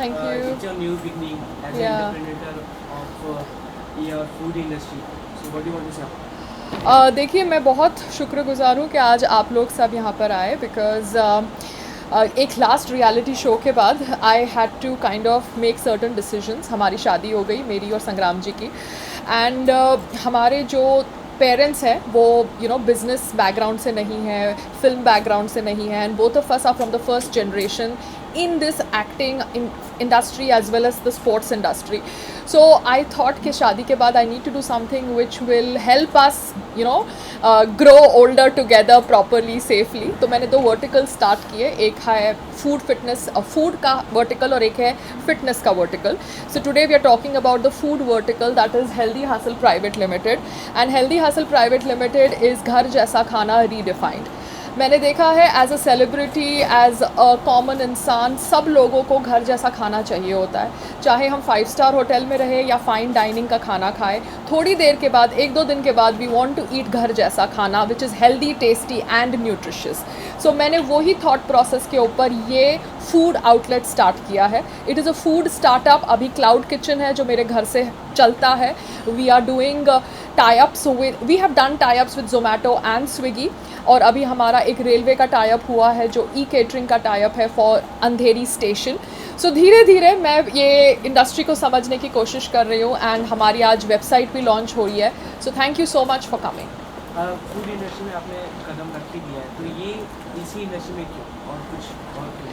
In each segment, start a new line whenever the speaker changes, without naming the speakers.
Thank you.
It's your new beginning as an
Yeah.
entrepreneur of your food industry. So what do you want to say?
देखिए, मैं बहुत शुक्रगुज़ार हूँ कि आज आप लोग सब यहाँ पर आए बिकॉज़ एक लास्ट रियलिटी शो के बाद I had to kind of make certain decisions. हमारी शादी हो गई, मेरी और संग्राम जी की। एंड हमारे जो पेरेंट्स हैं वो बिजनेस बैकग्राउंड से नहीं है, फिल्म बैकग्राउंड से नहीं है, and both of us are from the first generation in this acting industry as well as the sports industry. So I thought कि शादी के बाद I need to do something which will help us grow older together properly safely. तो मैंने 2 vertical start किए, एक है food fitness food का वर्टिकल और एक है फिटनेस का vertical. So today we are talking about the food vertical, that is Healthy Hustle Private Limited, and Healthy Hustle Private Limited is घर जैसा खाना redefined. मैंने देखा है as a celebrity, as a common इंसान, सब लोगों को घर जैसा खाना चाहिए होता है. चाहे हम 5 स्टार होटल में रहे या फाइन डाइनिंग का खाना खाएं, थोड़ी देर के बाद, 1-2 दिन के बाद वी वांट टू ईट घर जैसा खाना which is healthy, tasty and nutritious. So मैंने वही थॉट प्रोसेस के ऊपर ये फूड आउटलेट स्टार्ट किया है. It is a food startup. अभी क्लाउड किचन है जो मेरे घर से चलता है. We are doing tie-ups we have done tie-ups with Zomato and Swiggy, और अभी हमारा एक रेलवे का टाई-अप हुआ है जो ई केटरिंग का टाई-अप है फॉर अंधेरी स्टेशन. सो धीरे धीरे मैं ये इंडस्ट्री को समझने की कोशिश कर रही हूँ, एंड हमारी आज वेबसाइट भी लॉन्च हो रही है. So thank you so much for coming.
Food industry में आपने कदम रख ही दिया है, तो ये इसी इंडस्ट्री में क्यों और कुछ और क्यों?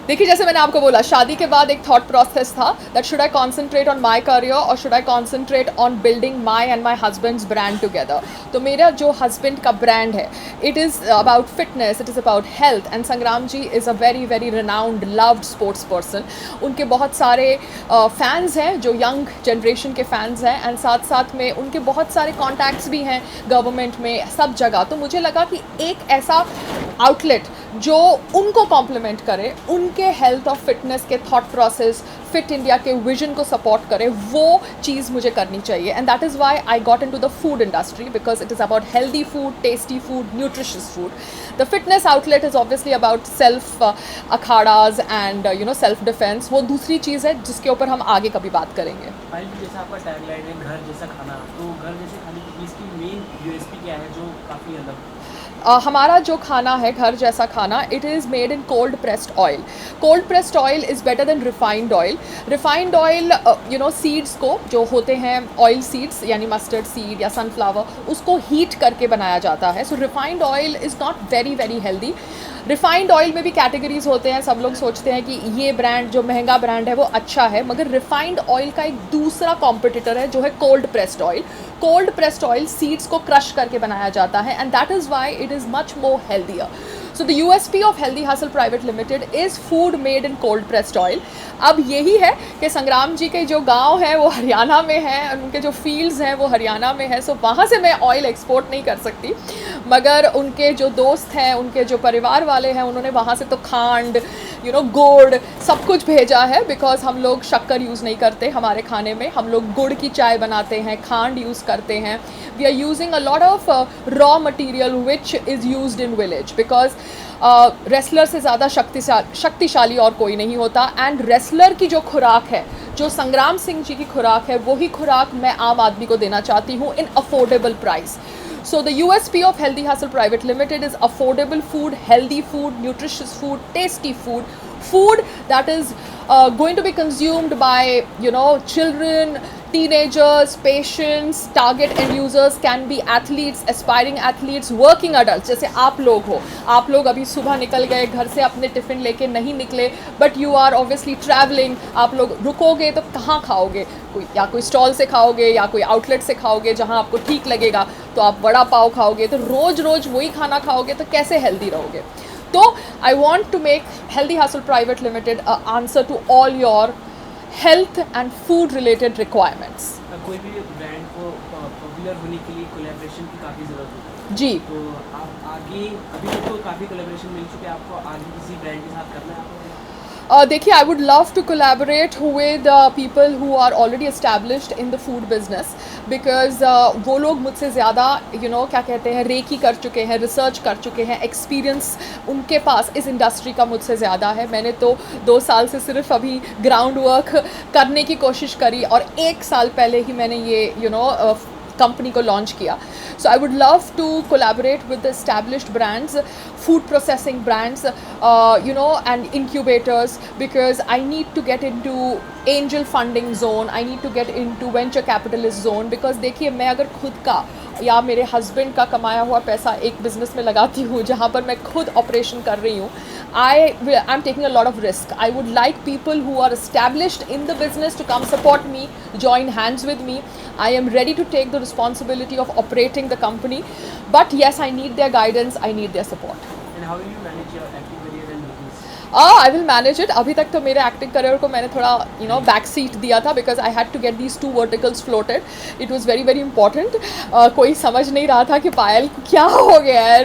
देखिए, जैसे मैंने आपको बोला, शादी के बाद एक थॉट प्रोसेस था that should I concentrate on my career और should I concentrate on building my and my husband's brand together. तो मेरा जो हस्बैंड का ब्रांड है, it is about fitness, it is about health, and Sangram ji is a very very renowned loved sports person. उनके बहुत सारे फैंस हैं जो यंग जनरेशन के फैंस हैं, एंड साथ साथ में उनके बहुत सारे कॉन्टैक्ट्स भी हैं गवर्नमेंट में, सब जगह. तो मुझे लगा कि एक ऐसा आउटलेट जो उनको कॉम्प्लीमेंट करे, उनके हेल्थ और फिटनेस के थॉट प्रोसेस, फिट इंडिया के विजन को सपोर्ट करे, वो चीज़ मुझे करनी चाहिए. And that is why I got into the food industry because it is about healthy food, tasty food, nutritious food. The fitness outlet is obviously about self अखाड़ाज and self defence. वो दूसरी चीज़ है जिसके ऊपर हम आगे कभी बात करेंगे.
फाइल जैसा आपका टैगलाइन है घर जैसा खाना, तो घर जैसे खाने की इसकी मेन यूएसपी क्या है जो काफ़ी अलग?
हमारा जो खाना है घर जैसा खाना, it is made in cold pressed oil. Cold pressed oil is better than refined oil. Refined oil seeds को, जो होते हैं ऑयल सीड्स यानी मस्टर्ड सीड या सनफ्लावर, उसको हीट करके बनाया जाता है. So refined oil is not very very healthy. Refined oil में भी कैटेगरीज होते हैं. सब लोग सोचते हैं कि ये ब्रांड जो महंगा ब्रांड है वो अच्छा है, मगर रिफाइंड ऑयल का एक दूसरा कॉम्पिटिटर है जो है cold pressed oil. Cold pressed oil seeds को क्रश करके बनाया जाता है, and that is why it is much more healthier. So the USP of Healthy Hustle Private Limited is food made in cold pressed oil. अब यही है कि संग्राम जी के जो गांव है वो हरियाणा में है, उनके जो फील्ड्स हैं वो हरियाणा में है. सो वहाँ से मैं ऑयल एक्सपोर्ट नहीं कर सकती, मगर उनके जो दोस्त हैं, उनके जो परिवार वाले हैं, उन्होंने वहाँ से तो खांड, गुड़, सब कुछ भेजा है. बिकॉज हम लोग शक्कर यूज़ नहीं करते हमारे खाने में, हम लोग गुड़ की चाय बनाते हैं, खांड यूज़ करते हैं. We are using a lot of raw material which is used in village, because wrestler से ज़्यादा शक्तिशाली और कोई नहीं होता. एंड रेसलर की जो खुराक है, जो संग्राम सिंह जी की खुराक है, वही खुराक मैं आम आदमी को देना चाहती हूँ in affordable price. So the USP of Healthy Hustle Private Limited is affordable food, healthy food, nutritious food, tasty food, food that is going to be consumed by children, teenagers, patients. Target end users can be athletes, aspiring athletes, working adults. जैसे आप लोग हो, आप लोग अभी सुबह निकल गए घर से, अपने टिफ़िन लेके नहीं निकले, but you are obviously travelling. आप लोग रुकोगे तो कहाँ खाओगे? कोई स्टॉल से खाओगे या कोई आउटलेट से खाओगे जहाँ आपको ठीक लगेगा. तो आप वड़ा पाव खाओगे, तो रोज़ रोज़ वही खाना खाओगे तो कैसे हेल्दी रहोगे? तो I want to make Healthy Hustle Private Limited a answer to all your health and food related requirements.
कोई भी ब्रांड को पॉपुलर होने के लिए कोलैबोरेशन की काफ़ी ज़रूरत होती है.
जी.
तो आप आगे, अभी तक तो काफ़ी कोलैबोरेशन मिल चुके हैं आपको, आगे किसी ब्रांड के साथ करना है आपको?
देखिए, I would love to collaborate with people who are already established in the food business, because वो लोग मुझसे ज़्यादा क्या कहते हैं, रेकी कर चुके हैं, रिसर्च कर चुके हैं, एक्सपीरियंस उनके पास इस इंडस्ट्री का मुझसे ज़्यादा है. मैंने तो 2 साल से सिर्फ अभी ग्राउंड वर्क करने की कोशिश करी और 1 साल पहले ही मैंने ये कंपनी को लॉन्च किया. So I would love to collaborate with established brands, food processing brands, and incubators, because I need to get into angel funding zone, I need to get into venture capitalist zone, because देखिए, मैं अगर खुद का या मेरे husband का कमाया हुआ पैसा एक बिज़नेस में लगाती हूँ जहाँ पर मैं खुद ऑपरेशन कर रही हूँ, I am taking a lot of risk. I would like people who are established in the business to come support me, join hands with me. I am ready to take the responsibility of operating the company, but yes, I need their guidance, I need their support.
And how will you manage your acting career and business?
I will manage it. अभी तक तो मेरे acting career को मैंने थोड़ा back seat दिया था, because I had to get these 2 verticals floated. It was very very important. कोई समझ नहीं रहा था कि पायल को क्या हो गया है,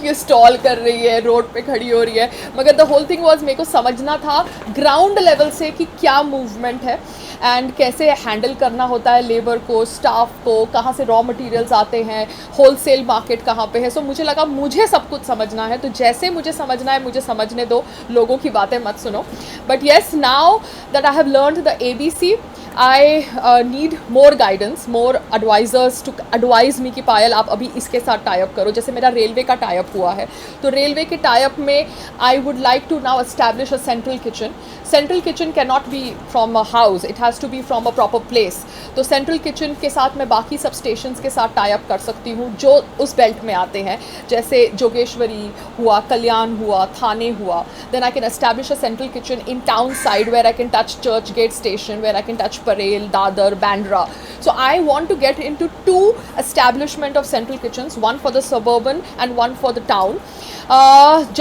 ये स्टॉल कर रही है, रोड पे खड़ी हो रही है, मगर द होल थिंग वॉज मेरे को समझना था ग्राउंड लेवल से कि क्या मूवमेंट है एंड कैसे हैंडल करना होता है लेबर को, स्टाफ को, कहाँ से रॉ मटेरियल्स आते हैं, होलसेल मार्केट कहाँ पे है. सो मुझे लगा मुझे सब कुछ समझना है, तो जैसे मुझे समझना है मुझे समझने दो, लोगों की बातें मत सुनो. But yes, now that I have learned the ABC, I need more guidance, more advisors to advise me कि पायल आप अभी इसके साथ टाइप करो. जैसे मेरा रेलवे का टाइप हुआ है, तो रेलवे के टाइप में I would like to now establish a central kitchen. Central kitchen can not be from a house, it has to be from a proper place. तो सेंट्रल किचन के साथ मैं बाकी सब स्टेशंस के साथ टाइप कर सकती हूँ जो उस बेल्ट में आते हैं, जैसे जोगेश्वरी हुआ, कल्याण हुआ, थाने हुआ. Then I can establish a central kitchen in town side where I can touch Churchgate station, where I can touch Parel, Dadar, Bandra. So I want to get into 2 establishment of central kitchens, one for the suburban and one for the town.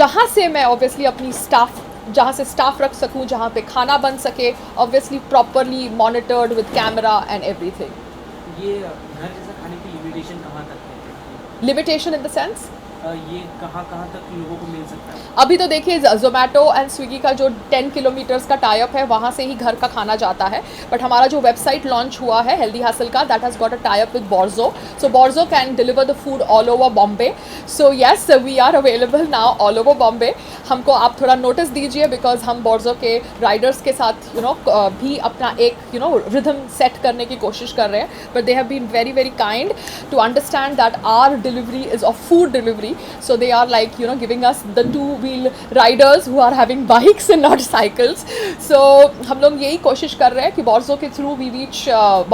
जहाँ से मैं obviously अपनी जहाँ से staff रख सकूँ, जहाँ पे खाना बन सके, obviously properly monitored with camera and everything.
ये घर जैसा खाने की लिमिटेशन कहाँ तक है?
Limitation in the sense?
ये कहाँ तक लोगों को मिल सकता है?
अभी तो देखिए, जोमेटो एंड स्विगी का जो 10 किलोमीटर्स का टाइप है, वहाँ से ही घर का खाना जाता है. बट हमारा जो वेबसाइट लॉन्च हुआ है हेल्दी हासिल का, that has got a tie-up with Borzo. So Borzo can deliver the food all over Bombay. So yes, we are available now all over Bombay. हमको आप थोड़ा नोटिस दीजिए, बिकॉज हम बोर्जो के राइडर्स के साथ भी अपना एक रिदम सेट करने की कोशिश कर रहे हैं. But they have been very very kind to understand that our delivery is of food delivery. So they are like giving us the 2-wheel riders who are having bikes and not cycles. So हम लोग यही कोशिश कर रहे हैं कि बोर्जो के through we reach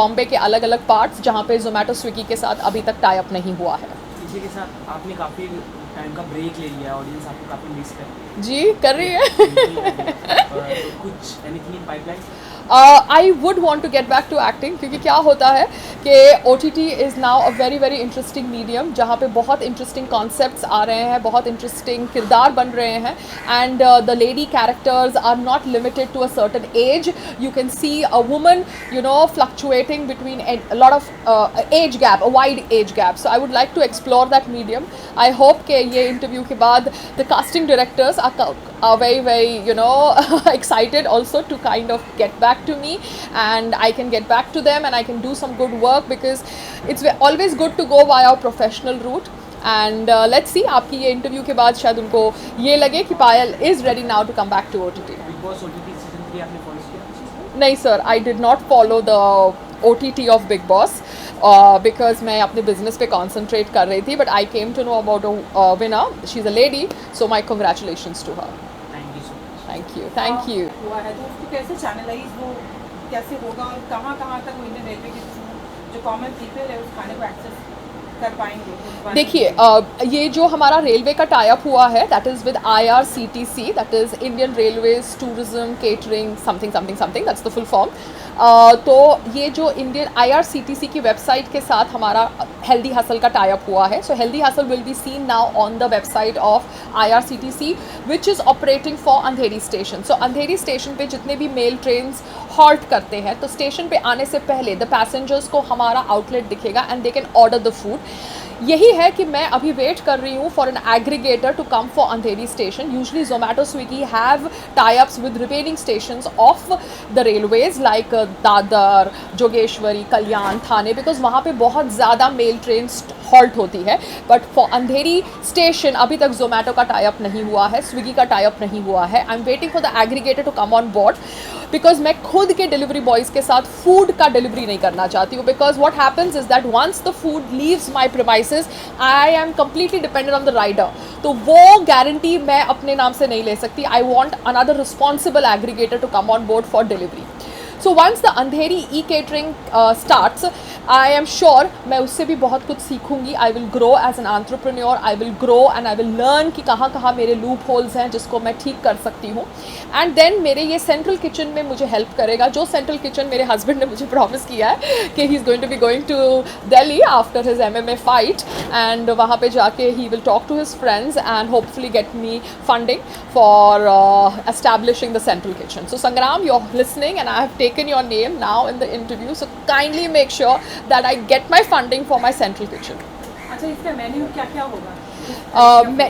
Bombay के अलग अलग पार्ट्स जहाँ पे जोमेटो स्विगी के साथ अभी तक टाई अप नहीं हुआ है.
इसी के साथ आपने काफ़ी टाइम का ब्रेक ले लिया, ऑडियंस आपको काफ़ी मिस कर रही है.
जी कर रही है.
तो कुछ anything in pipeline?
I would want to get back to acting, क्योंकि क्या होता है कि OTT is now a very very interesting medium, जहाँ पे बहुत इंटरेस्टिंग कॉन्सेप्ट्स आ रहे हैं, बहुत इंटरेस्टिंग किरदार बन रहे हैं. And the lady characters are not limited to a certain age. You can see a woman fluctuating between a lot of age gap, a wide age gap. So I would like to explore that medium. I hope कि ये interview के बाद the casting directors are very very excited also to kind of get back to me, and I can get back to them and I can do some good work, because it's always good to go via a professional route. And let's see, आपकी ये interview के बाद शायद उनको ये लगे कि पायल is ready now to come back to OTT.
Big boss OTT season 3 आपने फॉलो किया?
नहीं sir, I did not follow the OTT of Big Boss because मैं अपने बिजनेस पे concentrate कर रही थी. But I came to know about a winner. She's a lady, so my congratulations to her.
Thank you so much.
Thank you.
हुआ है तो उसको कैसे चैनलाइज वो कैसे होगा और कहाँ तक वो इंडियन रेलवे के थ्रू जो कॉमन पीपल है उस खाने को एक्सेस कर पाएंगे?
देखिए, ये जो हमारा रेलवे का टाई अप हुआ है, that is with IRCTC, that is Indian railways tourism catering something, that's the full form. तो ये जो इंडियन IRCTC की वेबसाइट के साथ हमारा हेल्दी हसल का टाई अप हुआ है. So healthy hustle will be seen now on the website of IRCTC which is operating for Andheri station. So Andheri station पे जितने भी मेल ट्रेन्स हॉल्ट करते हैं, तो स्टेशन पे आने से पहले द पैसेंजर्स को हमारा आउटलेट दिखेगा and they can order the food. यही है कि मैं अभी वेट कर रही हूँ for an aggregator to come for Andheri station. Usually Zomato, Swiggy have tie ups with remaining stations of the railways like Dadar, Jogeshwari, Kalyan, Thane, because वहाँ पे बहुत ज़्यादा मेल ट्रेन हॉल्ट होती है. बट फॉर अंधेरी स्टेशन अभी तक Zomato का टाई अप नहीं हुआ है, स्विगी का टाई अप नहीं हुआ है. I am waiting for the aggregator to come on board because मैं खुद के डिलीवरी बॉयज़ के साथ फूड का डिलीवरी नहीं करना चाहती हूँ. Because what happens is that once the food leaves my premises I am completely dependent on the rider. तो वो गारंटी मैं अपने नाम से नहीं ले सकती. I want another responsible aggregator to come on board for delivery. So once the Andheri e-catering starts, I am sure मैं उससे भी बहुत कुछ सीखूंगी. I will grow as an entrepreneur. I will grow and I will learn कि कहाँ कहाँ मेरे loop holes हैं जिसको मैं ठीक कर सकती हूँ. एंड देन मेरे ये सेंट्रल किचन में मुझे हेल्प करेगा. जो सेंट्रल किचन मेरे हस्बैंड ने मुझे प्रॉमिस किया है कि he is going to be going to Delhi after his MMA fight and वहाँ पे जाके he will talk to his friends and hopefully get me funding for establishing the central kitchen. So Sangram, you're listening and I have taken your name now in the interview. So kindly make sure that I get my funding for my central kitchen.
अच्छा, इसका menu क्या क्या होगा?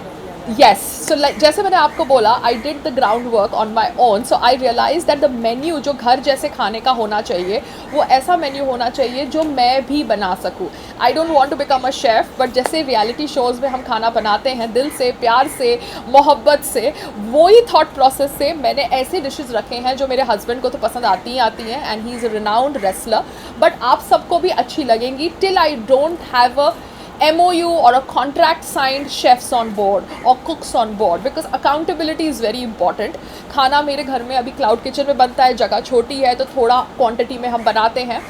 Yes, so like जैसे मैंने आपको बोला, I did the groundwork on my own. So I realized that the menu जो घर जैसे खाने का होना चाहिए वो ऐसा मेन्यू होना चाहिए जो मैं भी बना सकूँ. I don't want to become a chef, but जैसे रियलिटी शोज़ में हम खाना बनाते हैं दिल से, प्यार से, मोहब्बत से, वही थॉट प्रोसेस से मैंने ऐसे डिशेस रखे हैं जो मेरे हस्बैंड को तो पसंद आती हैं and he is a renowned wrestler. But आप सबको भी अच्छी लगेंगी till I don't have a MOU or a contract signed chefs on board or cooks on board because accountability is very important. खाना मेरे घर में अभी क्लाउड किचन में बनता है, जगह छोटी है तो थोड़ा क्वांटिटी में हम बनाते हैं,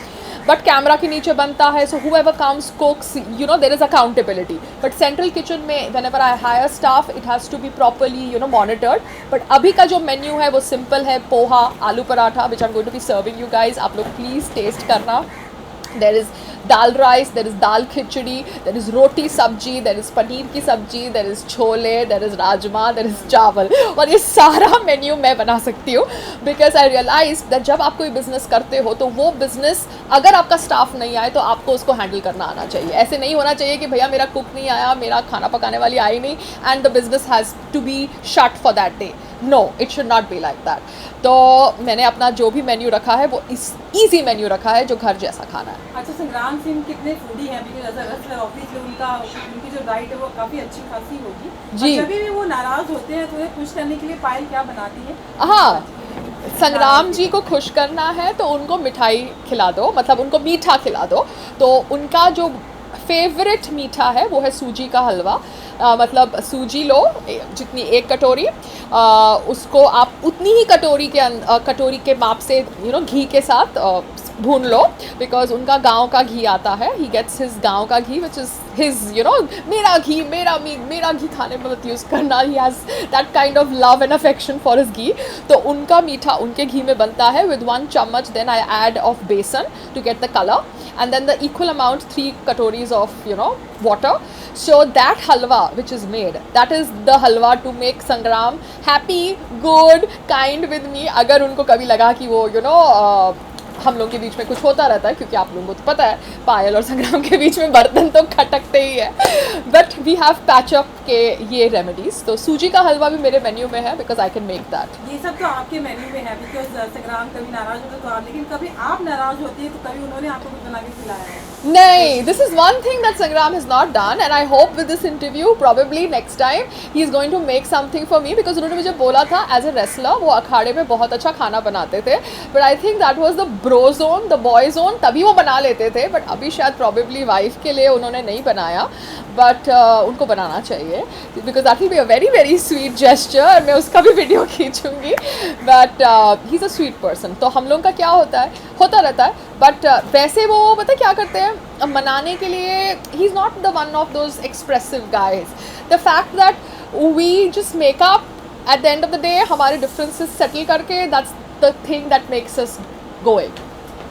बट कैमरा के नीचे बनता है. सो whoever comes cooks, you know, there is accountability. But central kitchen में whenever I hire staff, it has to be properly, you know, monitored. But अभी का जो मेन्यू है वो सिंपल है, पोहा, आलू paratha, which I'm going to be serving you guys. आप लोग प्लीज़ टेस्ट करना. There is dal rice, there is dal khichdi, there is roti sabji, there is paneer की सब्जी, there is chole, there is rajma, there is चावल. और ये सारा menu मैं बना सकती हूँ because I realized that जब आप कोई बिज़नेस करते हो तो वो बिज़नेस अगर आपका स्टाफ नहीं आए तो आपको उसको हैंडल करना आना चाहिए. ऐसे नहीं होना चाहिए कि भैया मेरा कुक नहीं आया, मेरा खाना पकाने वाली आई नहीं and the business has to be shut for that day. No, it should not be like that. तो मैंने अपना जो भी मेन्यू रखा है वो ईजी मेन्यू रखा है जो घर जैसा खाना है.
अच्छा, संग्राम सिंह कितने फूडी हैं? Because as a wrestler obviously उनकी जो डाइट है वो काफ़ी अच्छी खासी होगी
जी.
जब भी वो नाराज़ होते हैं तो उन्हें खुश करने के लिए पायल क्या बनाती है?
हाँ, संग्राम जी को खुश करना है तो उनको मिठाई खिला दो, मतलब उनको मीठा खिला दो. तो उनका जो फेवरेट मीठा है वो है सूजी का हलवा. मतलब सूजी लो जितनी एक कटोरी, उसको आप उतनी ही कटोरी के माप से घी के साथ भून लो बिकॉज उनका गांव का घी आता है. ही गेट्स हिज गांव का घी विच इज़ हिज मेरा घी मेरा घी खाने में मत यूज़ करना. He has that kind of love and affection for his ghee. तो उनका मीठा उनके घी में बनता है विद 1 चम्मच. Then I add of besan to get the colour and then the equal amount 3 katoris of water. So that halwa which is made, that is the halwa to make Sangram happy, good, kind with me. अगर उनको कभी लगा कि वो हम लोगों के बीच में कुछ होता रहता है, क्योंकि आप लोगों को तो पता है पायल और संग्राम के बीच में बर्तन तो खटकते ही है, but we have patch up के ये रेमेडीज. तो सूजी का हलवा भी मेरे मेन्यू में है because I can make that.
ये सब तो आपके मेन्यू में है बिकॉज संग्राम कभी नाराज होता तो आप, लेकिन कभी आप नाराज होती है तो कभी उन्होंने आपको कुछ बना के खिलाया है?
नहीं, this is one thing that Sangram has not done and I hope with this interview probably next time he is going to make something for me because उन्होंने मुझे बोला था एज ए रेसलर वो अखाड़े में बहुत अच्छा खाना बनाते थे, but I think that was the bro zone, the boy zone, तभी वो बना लेते थे. बट अभी शायद प्रॉबेबली वाइफ के लिए उन्होंने नहीं बनाया, बट उनको बनाना चाहिए because that will be a very very sweet gesture. मैं उसका भी वीडियो खींचूंगी. But he is a sweet person. तो हम लोग का क्या होता रहता है. बट वैसे वो पता क्या करते हैं मनाने के लिए, he is not the one of those expressive guys. The fact that we just make up at the end of the day, हमारे डिफरेंसेस सेटल करके, that's the thing that makes us going.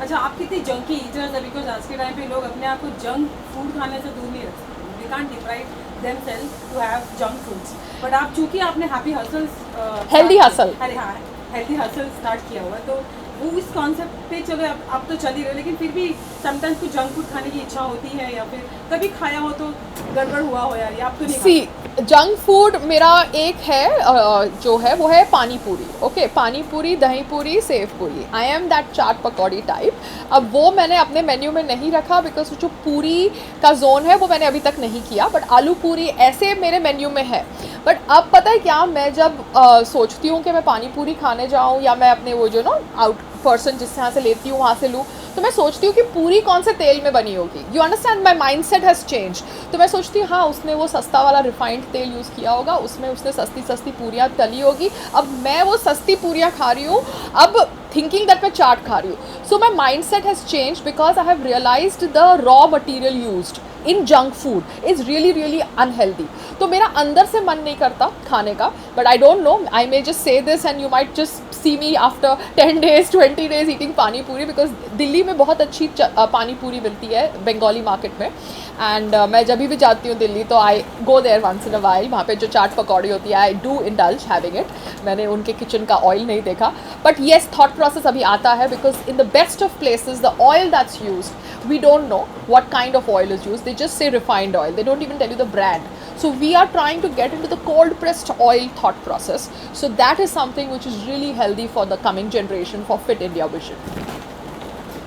अच्छा, आप कितनी junkie eaters है? Because आज के time पे लोग अपने आप को जंक फूड खाने से दूर नहीं रख सकते. They can't deprive themselves to have junk foods. But आप चूंकि आपने हैप्पी हसल्स
Healthy hustle.
अरे हाँ, हेल्दी हसल स्टार्ट किया हुआ, तो वो इस कॉन्सेप्ट पे चलो अब तो चल ही रहे, लेकिन फिर भी समटाइम्स कुछ जंक फूड खाने की इच्छा होती है, या फिर कभी खाया हो तो गड़बड़ हुआ हो यार, या आप तो नहीं
सी जंक फूड मेरा एक है जो है वो है पानी पूरी. ओके, पानी पूरी, दही पूरी, सेव पूरी. I am that chaat pakodi type. अब वो मैंने अपने मेन्यू में नहीं रखा बिकॉज जो पूरी का जोन है वो मैंने अभी तक नहीं किया. बट आलू पूरी ऐसे मेरे मेन्यू में है. बट अब पता है क्या, मैं जब सोचती हूँ कि मैं पानी पूरी खाने जाऊँ या मैं अपने वो जो ना आउट पर्सन जिस यहाँ से लेती हूँ वहाँ से लूँ, तो मैं सोचती हूँ कि पूरी कौन से तेल में बनी होगी. You understand, my mind set has change. तो मैं सोचती हूँ हाँ उसने वो सस्ता वाला रिफाइंड तेल यूज़ किया होगा, उसमें उसने सस्ती सस्ती पूरियाँ तली होगी. अब मैं वो सस्ती पूरियाँ खा रही हूँ, अब थिंकिंग दैट मैं चाट खा रही हूँ. So my mind set has change because I have realised the raw material used in junk food is really really unhealthy. तो मेरा अंदर से मन नहीं करता खाने का. But I don't know, I may just say this and you might just see me after 10 days 20 days eating pani puri, because Delhi में बहुत अच्छी पानी पूरी मिलती है बंगाली मार्केट में. एंड मैं जब भी जाती हूँ दिल्ली तो I go there once in a while. वहाँ पे जो चाट पकौड़ी होती है I do indulge having it. मैंने उनके किचन का ऑयल नहीं देखा, बट येस थॉट प्रोसेस अभी आता है because in the best of places the oil that's used we don't know what kind of oil is used. They just say refined oil, they don't even tell you the brand. So we are trying to get into the cold pressed oil thought process. So that is something which is really healthy for the coming generation for Fit India vision.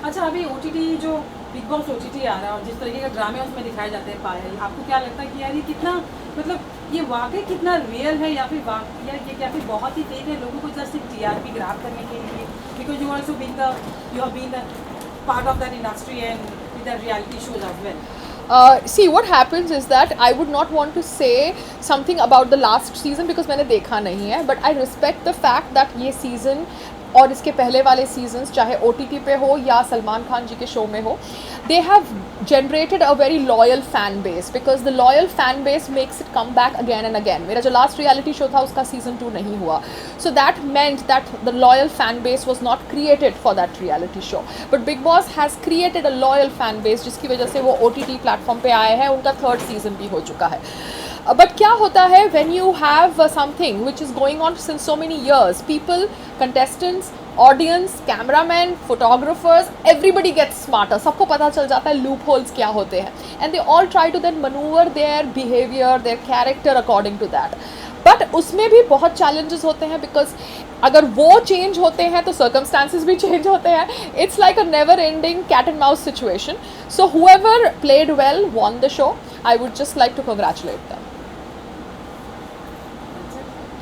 अच्छा, अभी OTT जो big boss OTT आ रहा है और जिस तरीके का ड्रामे उसमें दिखाए जाते हैं पायल, आपको क्या लगता है कि यार ये कितना, मतलब ये वाकई कितना रियल है, या फिर या ये क्या फिर बहुत ही फेक है, लोगों को जस्ट एक TRP ग्राफ करने के लिए? Because you also being the you have been the part of that industry and the reality shows as well.
See what happens is that I would not want to say something about the last season because मैंने देखा नहीं है, but I respect the fact that ये season और इसके पहले वाले seasons चाहे OTT पे हो या सलमान खान जी के शो में हो, they have generated a very loyal fan base because the loyal fan base makes it come back again and again. मेरा जो लास्ट रियलिटी शो था उसका सीजन 2 नहीं हुआ, so that meant that the loyal fan base was not created for that reality show. But Big Boss has created a loyal fan base जिसकी वजह से वो OTT प्लेटफॉर्म पे आए हैं. उनका 3rd सीजन भी हो चुका है. But क्या होता है when you have something which is going on since so many years, people, contestants, audience, cameramen, photographers, everybody gets smarter. सबको पता चल जाता है loopholes क्या होते हैं, and they all try to then maneuver their behavior, their character according to that. But उसमें भी बहुत challenges होते हैं because अगर वो change होते हैं तो circumstances भी change होते हैं. It's like a never ending cat and mouse situation. So whoever played well won the show. I would just like to congratulate them.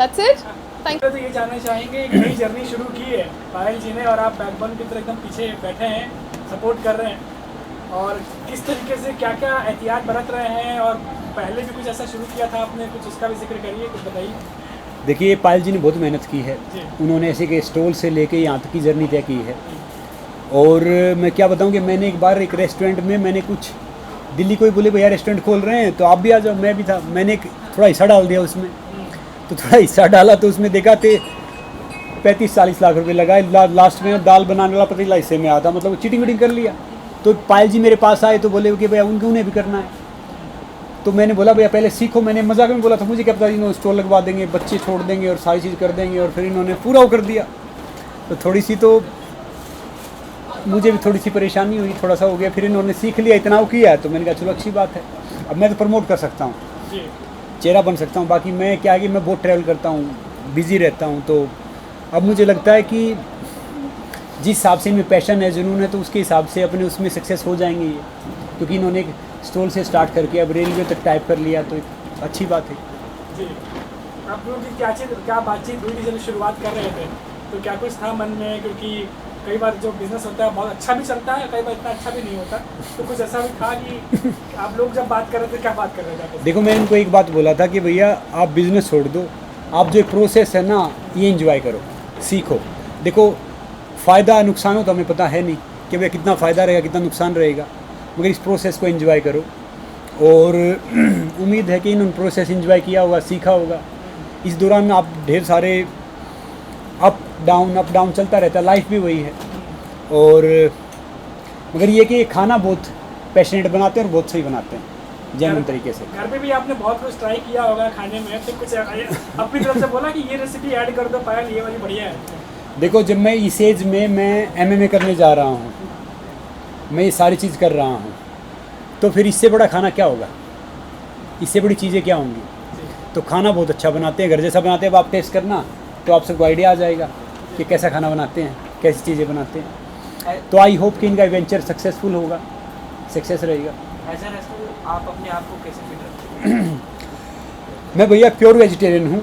That's it. Thank you.
तो ये जानना चाहेंगे, एक नई जर्नी शुरू की है पायल जी ने और आप बैकबोन की तरह एकदम पीछे बैठे हैं, सपोर्ट कर रहे हैं, और किस तरीके से क्या क्या एहतियात बरत रहे हैं, और पहले भी कुछ ऐसा शुरू किया था आपने, कुछ उसका भी जिक्र करिए, कुछ बताइए.
देखिए, पायल जी ने बहुत मेहनत की है.
जी.
उन्होंने ऐसे के स्टॉल से लेके यहाँ तक की जर्नी तय की है. और मैं क्या बताऊँ कि मैंने एक बार एक रेस्टोरेंट में मैंने कुछ दिल्ली कोई बोले भैया रेस्टोरेंट खोल रहे हैं तो आप भी आ जाओ, मैं भी था, मैंने एक थोड़ा हिस्सा डाल दिया उसमें. तो थोड़ा हिस्सा डाला तो उसमें देखा थे 35-40 लाख रुपए लगाए. लास्ट में दाल बनाने वाला पतीला हिस्से में आता, मतलब चीटिंग वीटिंग कर लिया. तो पायल जी मेरे पास आए तो बोले कि भैया उन्हें भी करना है. तो मैंने बोला भैया पहले सीखो. मैंने मजाक में बोला था, मुझे क्या पता इन्होंने स्टॉल लगवा देंगे, बच्चे छोड़ देंगे और सारी चीज़ कर देंगे, और फिर इन्होंने पूरा वो कर दिया. तो थोड़ी सी तो मुझे भी थोड़ी सी परेशानी हुई, थोड़ा सा हो गया. फिर इन्होंने सीख लिया, इतना वो किया, तो मैंने कहा चलो अच्छी बात है. अब मैं तो प्रमोट कर सकता हूँ, चेहरा बन सकता हूँ. बाकी मैं क्या है कि मैं बहुत ट्रैवल करता हूँ, बिज़ी रहता हूँ. तो अब मुझे लगता है कि जिस हिसाब से इनमें पैशन है, जुनून है, तो उसके हिसाब से अपने उसमें सक्सेस हो जाएंगे ये. क्योंकि इन्होंने एक स्टॉल से स्टार्ट करके अब रेलवे तक टाइप कर लिया, तो एक अच्छी बात है.
जी. आप लोगों की क्या बातचीत हुई थी जब शुरुआत कर रहे थे, तो क्या कुछ था मन में? क्योंकि कई बार जो बिज़नेस होता है बहुत अच्छा भी चलता है, कई बार इतना अच्छा भी नहीं होता, तो कुछ ऐसा भी था कि आप लोग जब बात कर रहे थे, क्या बात कर रहे थे?
देखो, मैं इनको एक बात बोला था कि भैया आप बिज़नेस छोड़ दो, आप जो एक प्रोसेस है ना ये इंजॉय करो, सीखो. देखो, फ़ायदा नुकसान हो तो हमें पता है नहीं कि भैया कितना फ़ायदा रहेगा कितना नुकसान रहेगा, मगर इस प्रोसेस को एंजॉय करो. और उम्मीद है कि इन्होंने प्रोसेस एंजॉय किया होगा, सीखा होगा. इस दौरान आप ढेर सारे अप डाउन चलता रहता है, लाइफ भी वही है. और मगर ये कि ये खाना बहुत पैशनेट बनाते हैं और बहुत सही बनाते हैं जेन्युइन तरीके से।
घर पे भी आपने बहुत कुछ ट्राई किया होगा खाने में, तो कुछ अपनी तरफ से बोला कि ये रेसिपी ऐड कर दो पायल, ये वाली बढ़िया है?
देखो, जब मैं इस एज में मैं MMA करने जा रहा हूँ, मैं ये सारी चीज़ कर रहा हूँ, तो फिर इससे बड़ा खाना क्या होगा, इससे बड़ी चीज़ें क्या होंगी। तो खाना बहुत अच्छा बनाते हैं, घर जैसा बनाते हैं। अब आप टेस्ट करना तो आप सबको आइडिया आ जाएगा कि कैसा खाना बनाते हैं, कैसी चीज़ें बनाते हैं। तो आई होप कि इनका वेंचर सक्सेसफुल होगा, सक्सेस रहेगा।
एज अ रेस्टोरेंट आप अपने आप को कैसे फील रखते हैं?
मैं भैया प्योर वेजिटेरियन हूँ।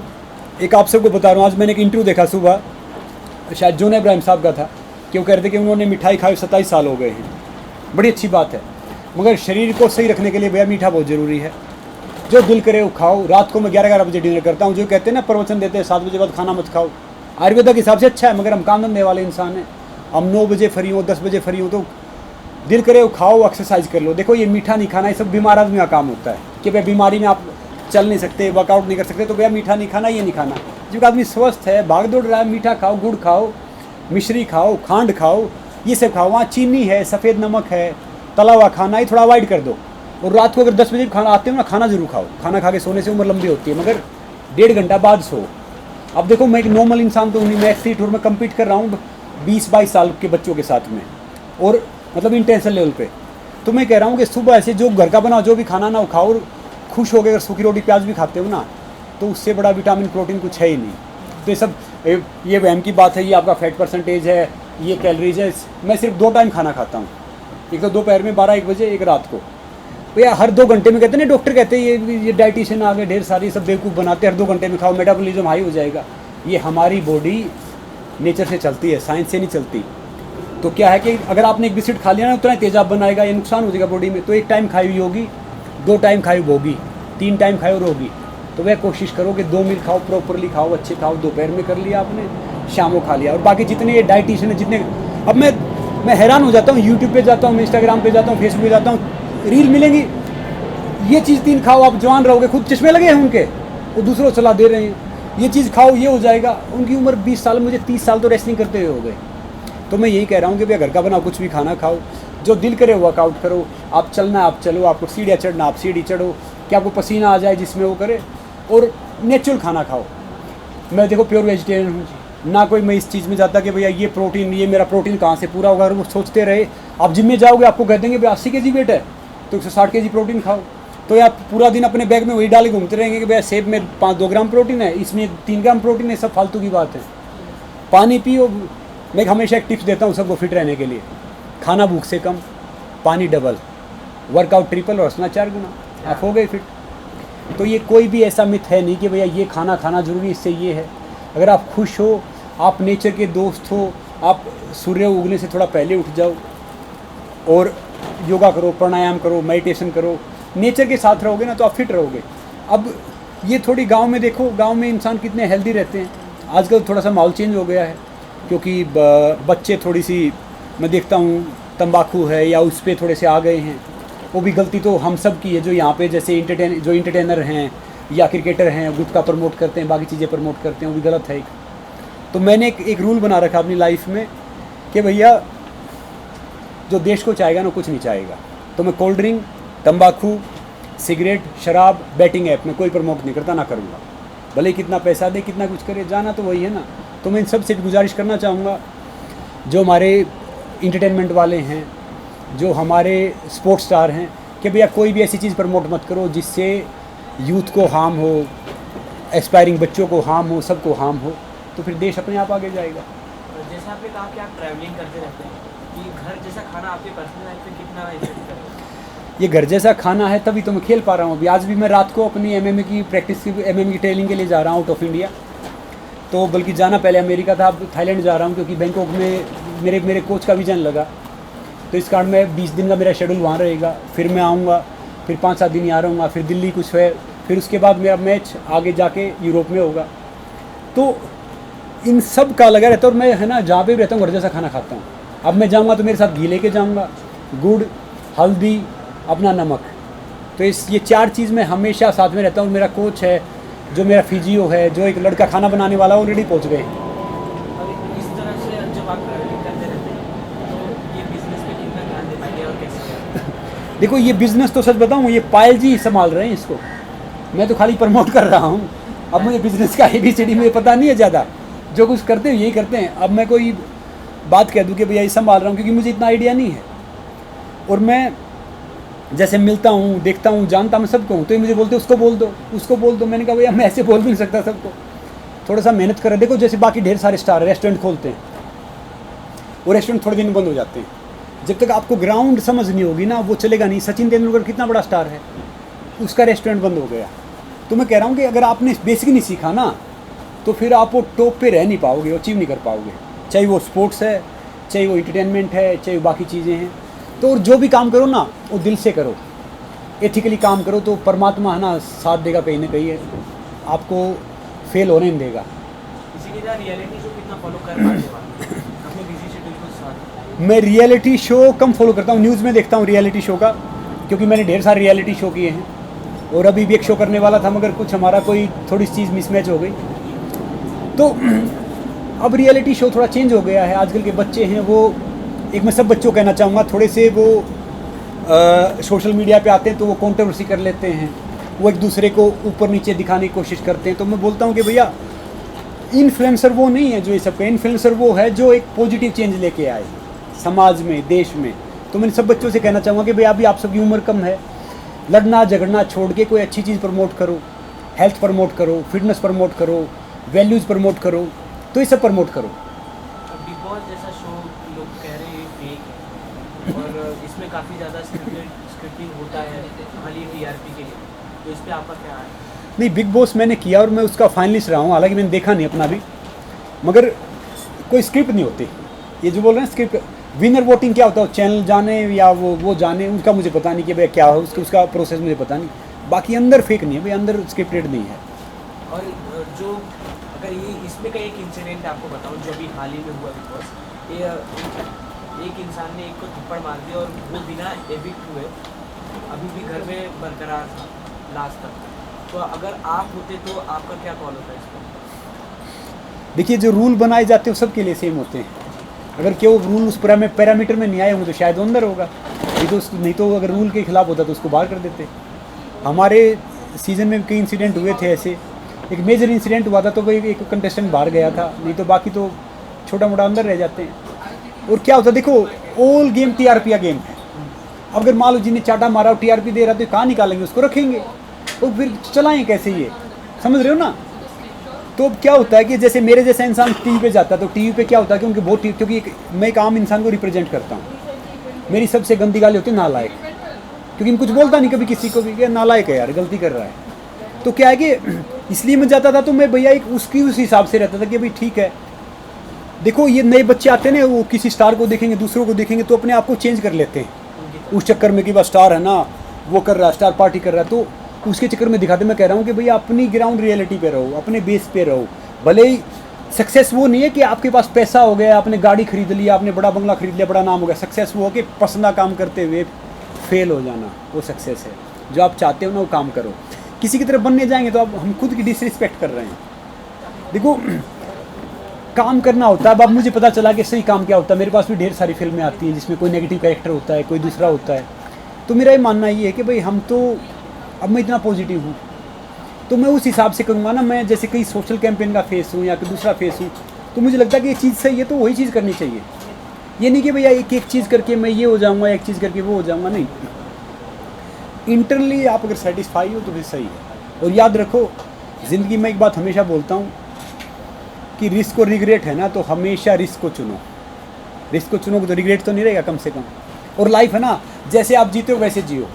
एक आप सबको बता रहा हूँ, आज मैंने एक इंटरव्यू देखा सुबह, शायद जोन इब्राहिम साहब का था, कि वो कह रहे थे कि उन्होंने मिठाई खाई 27 साल हो गए हैं। बड़ी अच्छी बात है, मगर शरीर को सही रखने के लिए भैया मीठा बहुत ज़रूरी है। जो दिल करे वो खाओ। रात को मैं 11-11 बजे डिनर करता हूँ। जो कहते हैं ना, प्रवचन देते हैं 7 बजे बाद खाना मत खाओ, आयुर्वेदा के हिसाब से अच्छा है, मगर हम काम धंधे वाले इंसान हैं। हम 9 बजे फ्री हो, 10 बजे फ्री हो, तो दिल करे वो खाओ, एक्सरसाइज कर लो। देखो, ये मीठा नहीं खाना, ये सब बीमार आदमी का काम होता है कि भाई बीमारी में आप चल नहीं सकते, वर्कआउट नहीं कर सकते, तो भैया मीठा नहीं खाना, ये नहीं खाना। जो आदमी स्वस्थ है, भाग दौड़ रहा है, मीठा खाओ, गुड़ खाओ, मिश्री खाओ, खांड खाओ, ये सब खाओ। वहाँ चीनी है, सफ़ेद नमक है, तला हुआ खाना, ये थोड़ा अवॉइड कर दो। और रात को अगर 10 बजे खाना आते हो ना, खाना जरूर खाओ। खाना खा के सोने से उम्र लंबी होती है, मगर 1.5 घंटा बाद सो। अब देखो, मैं एक नॉर्मल इंसान तो नहीं, मैं एथलीट और मैं कम्पीट कर रहा हूँ 20-22 साल के बच्चों के साथ में, और मतलब इंटेंशन लेवल पे। तो मैं कह रहा हूँ कि सुबह ऐसे जो घर का बना जो भी खाना ना वो खाओ, और खुश हो गए। अगर सूखी रोटी प्याज भी खाते हो ना, तो उससे बड़ा विटामिन प्रोटीन कुछ है ही नहीं। तो ये सब ये वहम की बात है, ये आपका फैट परसेंटेज है, ये कैलोरीज है। मैं सिर्फ 2 टाइम खाना खाता हूँ, एक तो दोपहर में 12-1 बजे, एक रात को। भैया हर 2 घंटे में कहते हैं ना, डॉक्टर कहते हैं ये डाइटिशियन आ गए ढेर सारी, सब बेवकूफ़ बनाते हैं, हर 2 घंटे में खाओ, मेटाबॉलिज्म हाई हो जाएगा। ये हमारी बॉडी नेचर से चलती है, साइंस से नहीं चलती। तो क्या है कि अगर आपने एक बिस्किट खा लिया ना, उतना ही तेजाब बनाएगा, ये नुकसान हो जाएगा बॉडी में। तो 1 टाइम खाई हुई होगी, 2 टाइम खाई होगी, 3 टाइम खाई और होगी। तो वह कोशिश करो कि 2 मील खाओ, प्रॉपरली खाओ, अच्छे खाओ। दोपहर में कर लिया आपने, शाम को खा लिया। और बाकी जितने ये डाइटिशियन है, जितने, अब मैं हैरान हो जाता हूँ, यूट्यूब पे जाता हूँ, इंस्टाग्राम पे जाता हूँ, फेसबुक पे जाता हूँ, रील मिलेंगी, ये चीज़ 3 खाओ आप जवान रहोगे। खुद चश्मे लगे हैं उनके, वो दूसरों को सलाह दे रहे हैं, ये चीज़ खाओ ये हो जाएगा। उनकी उम्र 20 साल, मुझे 30 साल तो रेसलिंग करते हुए हो गए। तो मैं यही कह रहा हूँ कि भैया घर का बना कुछ भी खाना खाओ, जो दिल करे वर्कआउट करो। आप चलना आप चलो, आपको सीढ़ियाँ चढ़ना आप सीढ़ी चढ़ो, कि आपको पसीना आ जाए जिसमें वो करे, और नेचुरल खाना खाओ। मैं देखो प्योर वेजिटेरियन हूँ ना, कोई मैं इस चीज़ में जाता कि भैया ये प्रोटीन, ये मेरा प्रोटीन कहाँ से पूरा होगा। वो सोचते रहे, आप जिम में जाओगे आपको कह देंगे भैया 80 kg वेट है तो 160 kg प्रोटीन खाओ। तो या पूरा दिन अपने बैग में वही डाले घूमते रहेंगे कि भैया सेब में 2 ग्राम प्रोटीन है, इसमें 3 ग्राम प्रोटीन है। सब फालतू की बात है। पानी पियो। मैं हमेशा एक टिप्स देता हूँ सबको फिट रहने के लिए, खाना भूख से कम, पानी डबल, वर्कआउट ट्रिपल और हंसना 4 गुना, आप हो गए फिट। तो ये कोई भी ऐसा मिथ है नहीं कि भैया ये खाना खाना जरूरी, इससे ये है। अगर आप खुश हो, आप नेचर के दोस्त हो, आप सूर्य उगने से थोड़ा पहले उठ जाओ और योगा करो, प्राणायाम करो, मेडिटेशन करो, नेचर के साथ रहोगे ना तो आप फिट रहोगे। अब ये थोड़ी गांव में देखो, गांव में इंसान कितने हेल्दी रहते हैं। आजकल थोड़ा सा माहौल चेंज हो गया है, क्योंकि बच्चे थोड़ी सी, मैं देखता हूँ तंबाकू है या उस पर थोड़े से आ गए हैं। वो भी गलती तो हम सब की है, जो यहाँ पे जैसे इंटरटेनर हैं या क्रिकेटर हैं, गुटखा प्रमोट करते हैं, बाकी चीज़ें प्रमोट करते हैं, वो भी गलत है। तो मैंने एक रूल बना रखा अपनी लाइफ में कि भैया जो देश को चाहेगा ना कुछ नहीं चाहेगा। तो मैं कोल्ड ड्रिंक, तंबाकू, सिगरेट, शराब, बैटिंग ऐप में कोई प्रमोट नहीं करता, ना करूँगा। भले कितना पैसा दे, कितना कुछ करे, जाना तो वही है ना। तो मैं इन सब से गुजारिश करना चाहूँगा, जो हमारे इंटरटेनमेंट वाले हैं, जो हमारे स्पोर्ट्स स्टार हैं, कि भैया कोई भी ऐसी चीज़ प्रमोट मत करो जिससे यूथ को हार्म हो, एस्पायरिंग बच्चों को हार्म हो, सबको हार्म हो। तो फिर देश अपने आप आगे जाएगा।
जैसे आपने कहा कि आप ट्रैवलिंग करते रहते हैं, कि घर जैसा खाना आपकी पर्सनल लाइफ में कितना इफेक्ट करेगा?
ये घर जैसा खाना है, तभी तो मैं खेल पा रहा हूँ। अभी आज भी मैं रात को अपनी MMA की प्रैक्टिस की, MMA की ट्रेनिंग के लिए जा रहा हूँ आउट ऑफ इंडिया। तो बल्कि जाना पहले अमेरिका था, अब थाईलैंड जा रहा हूँ, क्योंकि बैंकॉक में मेरे कोच का विजन लगा। तो इस कारण में 20 दिन का मेरा शेड्यूल वहाँ रहेगा। फिर मैं आऊँगा, फिर 5-7 दिन यहाँ रहूँगा, फिर दिल्ली कुछ है, फिर उसके बाद मेरा मैच आगे जाके यूरोप में होगा। तो इन सब का लगा रहता है। और मैं है ना, जहाँ पे भी रहता हूँ घर जैसा खाना खाता हूँ। अब मैं जाऊँगा तो मेरे साथ घी लेके जाऊँगा, गुड़, हल्दी, अपना नमक। तो ये 4 चीज़ मैं हमेशा साथ में रहता हूँ। मेरा कोच है, जो मेरा फिजियो है, जो एक लड़का खाना बनाने वाला ऑलरेडी पहुँच गए।
और इस तरह से जब आप ट्रैवलिंग करते रहते हैं तो ये बिजनेस पे कितना ध्यान देते
देखो ये बिजनेस तो सच बताऊँ, ये पायल जी संभाल रहे हैं इसको, मैं तो खाली प्रमोट कर रहा हूँ। अब मुझे बिजनेस का ABCD मुझे पता नहीं है ज़्यादा, जो कुछ करते हैं यही करते हैं। अब मैं कोई बात कह दूँ कि भैया ये संभाल रहा हूँ, क्योंकि मुझे इतना आइडिया नहीं है। और मैं जैसे मिलता हूँ, देखता हूँ, जानता मैं सबको हूँ, तो ये मुझे बोलते उसको बोल दो, उसको बोल दो। मैंने कहा भैया मैं ऐसे बोल भी नहीं सकता सबको, थोड़ा सा मेहनत करें। देखो जैसे बाकी ढेर सारे स्टार रेस्टोरेंट खोलते हैं, वो रेस्टोरेंट थोड़े दिन बंद हो जाते हैं। जब तक आपको ग्राउंड समझ नहीं होगी ना, वो चलेगा नहीं। सचिन तेंदुलकर कितना बड़ा स्टार है, उसका रेस्टोरेंट बंद हो गया। तो मैं कह रहा हूँ कि अगर आपने बेसिक नहीं सीखा ना, तो फिर आप वो टॉप पे रह नहीं पाओगे, अचीव नहीं कर पाओगे। चाहे वो स्पोर्ट्स है, चाहे वो एंटरटेनमेंट है, चाहे वो बाकी चीज़ें हैं। तो और जो भी काम करो ना, वो दिल से करो, एथिकली काम करो, तो परमात्मा है ना साथ देगा कहीं ना कहीं, आपको फेल होने नहीं देगा।
इसी के साथ रियलिटी शो कितना फॉलो कर पाते हो आप अपने बिजी शेड्यूल के साथ?
मैं रियलिटी शो कम फॉलो करता हूँ, न्यूज़ में देखता हूँ रियलिटी शो का, क्योंकि मैंने ढेर सारे रियलिटी शो किए हैं। और अभी भी एक शो करने वाला था, मगर कुछ हमारा कोई थोड़ी सी चीज़ मिसमैच हो गई। तो अब रियलिटी शो थोड़ा चेंज हो गया है। आजकल के बच्चे हैं वो, एक मैं सब बच्चों को कहना चाहूँगा, थोड़े से वो सोशल मीडिया पे आते हैं तो वो कंट्रोवर्सी कर लेते हैं, वो एक दूसरे को ऊपर नीचे दिखाने की कोशिश करते हैं। तो मैं बोलता हूँ कि भैया इन्फ्लुएंसर वो नहीं है जो ये सब, इन्फ्लुएंसर वो है जो एक पॉजिटिव चेंज लेके आए समाज में, देश में। तो मैं सब बच्चों से कहना चाहूँगा कि भैया अभी आप सबकी उम्र कम है, लड़ना झगड़ना छोड़ के कोई अच्छी चीज़ प्रमोट करो, हेल्थ प्रमोट करो, फिटनेस प्रमोट करो, वैल्यूज़ प्रमोट करो, तो ये सब प्रमोट करो।
बिग बॉस जैसा शो लोग कह रहे हैं फेक है और इसमें काफ़ी ज़्यादा स्क्रिप्टिंग होता है खाली TRP के लिए, तो इस पर आपका क्या है?
नहीं, बिग बॉस मैंने किया और मैं उसका फाइनलिस्ट रहा हूँ, हालांकि मैंने देखा नहीं अपना भी, मगर कोई स्क्रिप्ट नहीं होती। ये जो बोल रहे हैं स्क्रिप्ट, विनर वोटिंग क्या होता है, चैनल जाने या वो जाने, उनका मुझे पता नहीं कि भाई क्या है उसका प्रोसेस मुझे पता नहीं। बाकी अंदर फेक नहीं है भाई, अंदर स्क्रिप्टेड नहीं है।
और जो अगर ये इसमें का एक इंसिडेंट आपको बताऊं जो अभी हाल ही में हुआ बिग बॉस, ये एक इंसान ने एक को थप्पड़ मार दिया और वो बिना एविक्ट हुए अभी भी घर में बरकरार था लास्ट तक। तो अगर आप होते तो आपका क्या कॉल होता है इस पर?
देखिए जो रूल बनाए जाते हैं वो सबके लिए सेम होते हैं। अगर क्यों रूल उस पैरामीटर में नहीं आए होंगे तो शायद वो अंदर होगा, नहीं तो अगर रूल के खिलाफ होता तो उसको बाहर कर देते। हमारे सीज़न में कई इंसिडेंट हुए थे ऐसे। एक मेजर इंसिडेंट हुआ था तो कोई एक कंटेस्टेंट बाहर गया था, नहीं तो बाकी तो छोटा मोटा अंदर रह जाते हैं। और क्या होता है, देखो ऑल गेम TRP का गेम है। अब अगर मान लो जिन्हें चाटा मारा और TRP दे रहा तो कहाँ निकालेंगे, उसको रखेंगे तो फिर चलाएं कैसे, ये समझ रहे हो ना। तो क्या होता है कि जैसे मेरे जैसा इंसान टीवी पे जाता है, तो टीवी पे क्या होता है कि उनके बहुत, क्योंकि मैं एक आम इंसान को रिप्रेजेंट करता हूँ, मेरी सबसे गंदी गाली होती है नालायक, क्योंकि मैं कुछ बोलता नहीं कभी किसी को भी कि नालायक है यार, गलती कर रहा है। तो क्या है कि इसलिए मैं जाता था तो मैं भैया एक उसकी उस हिसाब से रहता था कि भाई ठीक है। देखो ये नए बच्चे आते हैं ना, वो किसी स्टार को देखेंगे, दूसरों को देखेंगे तो अपने आप को चेंज कर लेते हैं उस चक्कर में कि बस स्टार है ना, वो कर रहा है, स्टार पार्टी कर रहा है, तो उसके चक्कर में दिखाते। मैं कह रहा हूँ कि भैया अपनी ग्राउंड रियलिटी पे रहो, अपने बेस पे रहो। भले ही सक्सेस वो नहीं है कि आपके पास पैसा हो गया, आपने गाड़ी खरीद लिया, आपने बड़ा बंगला खरीद लिया, बड़ा नाम हो गया। सक्सेस वो हो कि पसंदा काम करते हुए फेल हो जाना, वो सक्सेस है। जो आप चाहते हो ना वो काम करो। किसी की तरफ बनने जाएंगे तो आप हम खुद की डिसरिस्पेक्ट कर रहे हैं। देखो काम करना होता है। अब मुझे पता चला कि सही काम क्या होता है। मेरे पास भी ढेर सारी फिल्में आती हैं जिसमें कोई नेगेटिव कैरेक्टर होता है, कोई दूसरा होता है। तो मेरा ये मानना ये है कि भाई हम तो, अब मैं इतना पॉजिटिव हूँ तो मैं उस हिसाब से करूँगा ना। मैं जैसे कई सोशल कैंपेन का फेस हूँ या कोई दूसरा फेस हूँ, तो मुझे लगता है कि ये चीज़ सही है तो वही चीज़ करनी चाहिए। ये नहीं कि भैया एक एक चीज़ करके मैं ये हो जाऊँगा, एक चीज़ करके वो हो जाऊँगा, नहीं। इंटरनली आप अगर सेटिस्फाई हो तो फिर सही है। और याद रखो, ज़िंदगी में एक बात हमेशा बोलता हूँ कि रिस्क और रिग्रेट है ना, तो हमेशा रिस्क को चुनो। रिस्क को चुनोगे तो रिग्रेट तो नहीं रहेगा कम से कम। और लाइफ है ना, जैसे आप जीते हो वैसे जियो।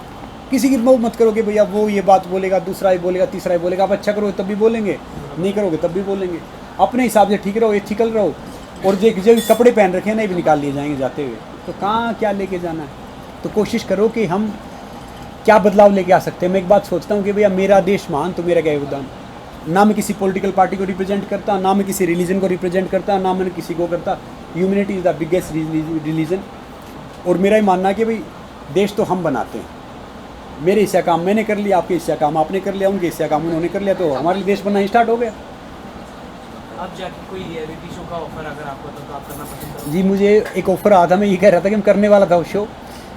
किसी की मत करो कि भैया वो ये बात बोलेगा, दूसरा ही बोलेगा, तीसरा ही बोलेगा। आप अच्छा करोगे तब भी बोलेंगे, नहीं करोगे तब भी बोलेंगे। अपने हिसाब से ठीक रहो, एथिकल रहो। और जो कपड़े पहन रखे हैं ना, ये भी निकाल लिए जाएंगे जाते हुए, तो कहाँ क्या लेके जाना है। तो कोशिश करो कि हम क्या बदलाव लेके आ सकते हैं। मैं एक बात सोचता हूँ कि भैया मेरा देश महान तो मेरा क्या योगदान। ना मैं किसी पॉलिटिकल पार्टी को रिप्रेजेंट करता, ना मैं किसी रिलीजन को रिप्रेजेंट करता, ना मैंने किसी को करता। Humanity is the biggest religion. और मेरा ही मानना है कि भाई देश तो हम बनाते हैं। मेरे हिस्सा काम मैंने कर लिया, आपके हिस्सा काम आपने कर लिया, उनके हिस्सा काम उन्होंने कर लिया, तो हमारे लिए देश बनना स्टार्ट हो गया।
अब जाके कोई रियलिटी शो का ऑफर अगर आपको तो आप करना पसंद करोगे?
जी मुझे एक ऑफ़र आया था, मैं ये कह रहा था कि मैं करने वाला था वो शो,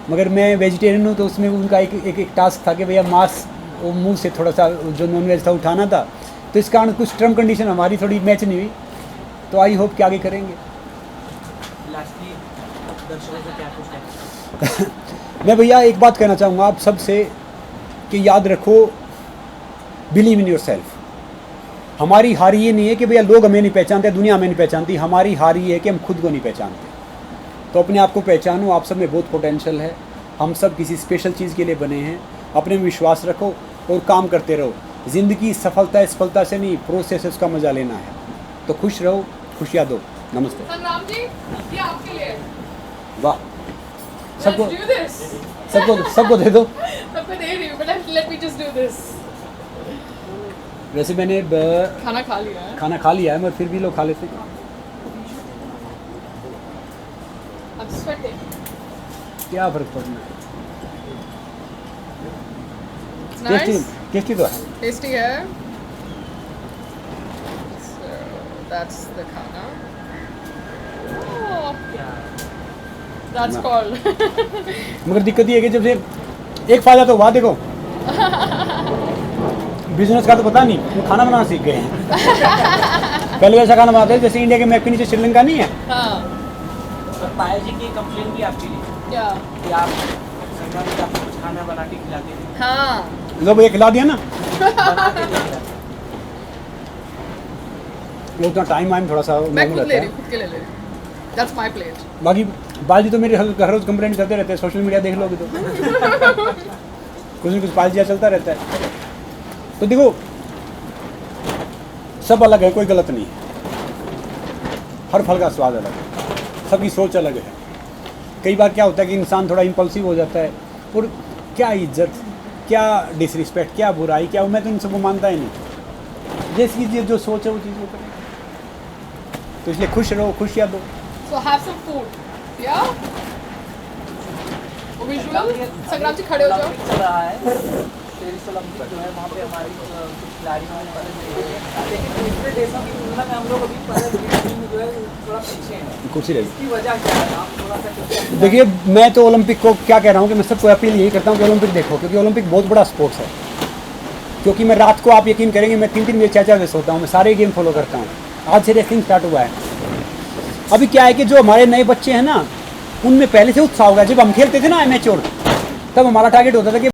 मगर मैं वेजिटेरियन हूँ, तो उसमें उनका एक टास्क था कि भैया मांस वो मुंह से थोड़ा सा जो नॉनवेज था उठाना था, तो इस कारण कुछ टर्म कंडीशन हमारी थोड़ी मैच नहीं हुई, तो आई होप कि आगे करेंगे।
लास्टली दर्शकों से क्या कुछ है?
मैं भैया एक बात कहना चाहूँगा आप सबसे कि याद रखो, बिलीव इन योर सेल्फ। हमारी हार ये नहीं है कि भैया लोग हमें नहीं पहचानते, दुनिया हमें नहीं पहचानती, हमारी हार ये है कि हम खुद को नहीं पहचानते। तो अपने आप को पहचानो, आप सब में बहुत पोटेंशियल है, हम सब किसी स्पेशल चीज़ के लिए बने हैं। अपने में विश्वास रखो और काम करते रहो। ज़िंदगी सफलता से नहीं, प्रोसेस है, उसका मज़ा लेना है। तो खुश रहो, खुशियाँ दो। नमस्ते।
संग्राम जी, ये आपके लिए है।
वाह, सबको
Let's do this.
सबको दे दो।
सबको दे रही हूँ, but let me just do this.
वैसे मैंने
खाना खा लिया है।
खाना खा लिया है, मगर फिर भी लोग खा लेते हैं।
I'm sweating.
क्या फ़र्क पड़ना है?
It's nice.
टेस्टी तो है।
Tasty है। So that's the खाना. Oh,
क्या
that's
ना।
called.
मगर दिक्कत ये है कि जब से एक फ़ायदा तो हुआ, देखो बिजनेस का तो पता नहीं, वो खाना बनाना सीख गए हैं। पहले वैसा खाना बनाते थे जैसे इंडिया के मैप के नीचे श्रीलंका नहीं है।
हाँ,
और पायल जी की कंप्लेन भी आपके लिए
क्या?
कि आप संग्राम जी आपको कुछ खाना बना के खिलाते थे,
हाँ,
लो भैया खिला दिया ना,
बना के नहीं खिलाते।
वो उतना टाइम वाइम थोड़ा सा
मैं
मालूम
खुद ले
रहता
रही हूँ, खुद के लिए ले रही हूँ। That's my plate.
बाकी बाजी तो मेरे हर रोज़ कंप्लेंट करते रहते हैं, सोशल मीडिया देख लोगे तो कुछ न कुछ पालजिया चलता रहता है। तो देखो सब अलग है, कोई गलत नहीं है, हर फल का स्वाद अलग है, सबकी सोच अलग है। कई बार क्या होता है कि इंसान थोड़ा इम्पल्सिव हो जाता है, और क्या इज्जत, क्या डिसरिस्पेक्ट, क्या बुराई, क्या, मैं तो इन सबको मानता ही नहीं। जैसी चीज़ जो सोच है वो चीज़ वो करें। तो इसलिए खुश रहो, खुशियाँ दो।
So have some food. Yeah? वो visual? संग्राम जी खड़े हो जाओ।
ओलंपिक चल रहा है, पेरिस ओलंपिक जो है वहाँ पे हमारी कुछ खिलाड़ियों ने पदक जीते हैं, लेकिन दूसरे देशों की तुलना में हम लोग अभी पदक जीतने में जो है थोड़ा पीछे हैं।
कुर्सी रही।
इसकी वजह क्या है? आप थोड़ा सा कुछ
देखिए, मैं तो ओलंपिक को क्या कह रहा हूँ कि मैं सबको अपील यही करता हूँ कि ओलंपिक देखो, क्योंकि ओलंपिक बहुत बड़ा स्पोर्ट्स है। क्योंकि मैं रात को, आप यकीन करेंगे, मैं 3-3 बजे 4-4 बजे सोता हूँ, मैं सारे गेम फॉलो करता हूँ। आज से रेसलिंग स्टार्ट हुआ है। अभी क्या है कि जो हमारे नए बच्चे हैं ना, उनमें पहले से उत्साह होगा। जब हम खेलते थे ना मैच्योर, तब हमारा टारगेट होता था कि